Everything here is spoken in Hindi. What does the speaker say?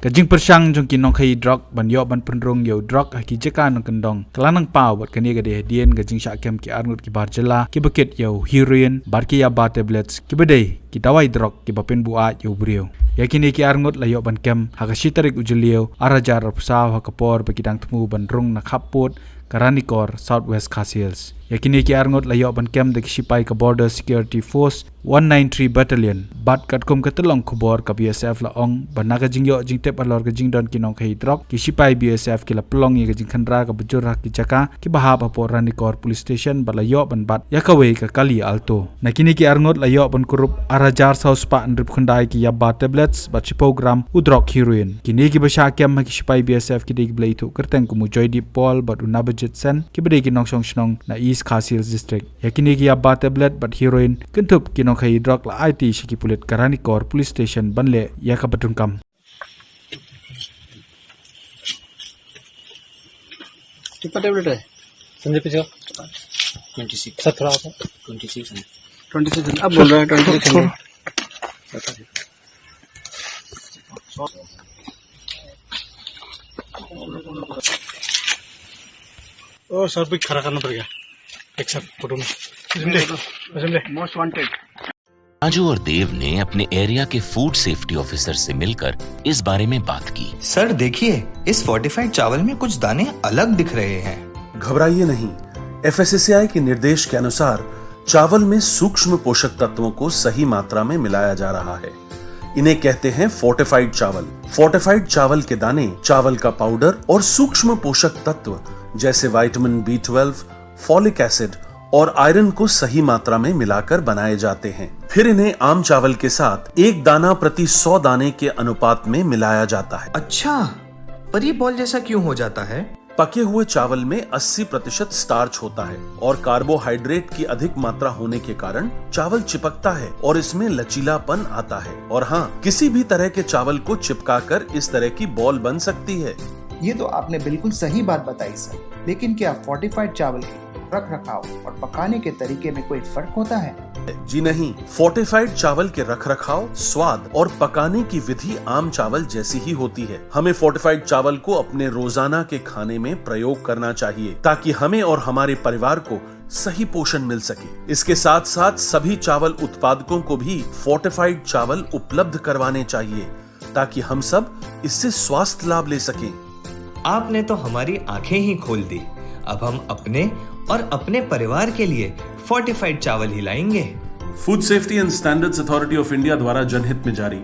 Kajing persang jong kinong kai drug ban yo ban penrong yo drug ki jeka nang kendong kelanang pau bat kani gade dien gajing sya kem ki arngut ki barjela ki buket yo heroin bar ki ya ba tablets ki bedai ki dawai drug ki bapen bua yo brio yakini ki arngut la yo ban kem hakashitarik ujulio arajar psaw hakapor bakidang tmu ban rung na khapot Karanikor Southwest Khasi yakini ki arngut la yo ban kem de sipai ka border security force 193 battalion bat katkum katelong khobor ka BSF la ong banaga jingyo jingtep alor ga jingdon kinong khai drok ki sipai BSF ki la plong ye ga jingkhandra ka bujur ki chaka ki bahap apor Ranikor police station bala yo ban bat yakawe ka kali alto nakini ki arngut la yo ban kurup arajar saus pa andrip khandai ki yabba tablets bat program udrok heroin kini ki basha kem ki sipai BSF ki dik blai thu kerteng ku mujoy di pol bat unabajit sen ki bede ki nong song snong na East Khasi district yakini ki yabba tablet bat heroin kentup ki khai drug la IT shiki pulit Karanikor police station banle yaka batungkam कितना टेबलेट है संजय पीछे 26 17 26 अब बोल रहा है 26 ओ सर भी खड़ा करना पड़ेगा एक साथ फोटो में मोस्ट वांटेड। राजू और देव ने अपने एरिया के फूड सेफ्टी ऑफिसर से मिलकर इस बारे में बात की। सर देखिए, इस फोर्टिफाइड चावल में कुछ दाने अलग दिख रहे हैं। घबराइए नहीं, FSSAI के निर्देश के अनुसार चावल में सूक्ष्म पोषक तत्वों को सही मात्रा में मिलाया जा रहा है। इन्हें कहते हैं फोर्टिफाइड चावल। फोर्टिफाइड चावल के दाने चावल का पाउडर और सूक्ष्म पोषक तत्व जैसे विटामिन B12, फॉलिक एसिड और आयरन को सही मात्रा में मिलाकर बनाए जाते हैं। फिर इन्हें आम चावल के साथ 1 दाना प्रति 100 दाने के अनुपात में मिलाया जाता है। अच्छा, पर ये बॉल जैसा क्यों हो जाता है? पके हुए चावल में 80% स्टार्च होता है और कार्बोहाइड्रेट की अधिक मात्रा होने के कारण चावल चिपकता है और इसमें लचीलापन आता है। और हाँ, किसी भी तरह के चावल को चिपकाकर इस तरह की बॉल बन सकती है। ये तो आपने बिल्कुल सही बात बताई सर, लेकिन क्या फोर्टिफाइड चावल के रख रखाव और पकाने के तरीके में कोई फर्क होता है? जी नहीं, फोर्टिफाइड चावल के रख रखाव, स्वाद और पकाने की विधि आम चावल जैसी ही होती है। हमें फोर्टिफाइड चावल को अपने रोजाना के खाने में प्रयोग करना चाहिए ताकि हमें और हमारे परिवार को सही पोषण मिल सके। इसके साथ साथ सभी चावल उत्पादकों को भी फोर्टिफाइड चावल उपलब्ध करवाने चाहिए ताकि हम सब इससे स्वास्थ्य लाभ ले सकें। आपने तो हमारी आंखें ही खोल दी। अब हम अपने और अपने परिवार के लिए फोर्टिफाइड चावल ही लाएंगे। Food safety and standards authority of India द्वारा जनहित में जारी।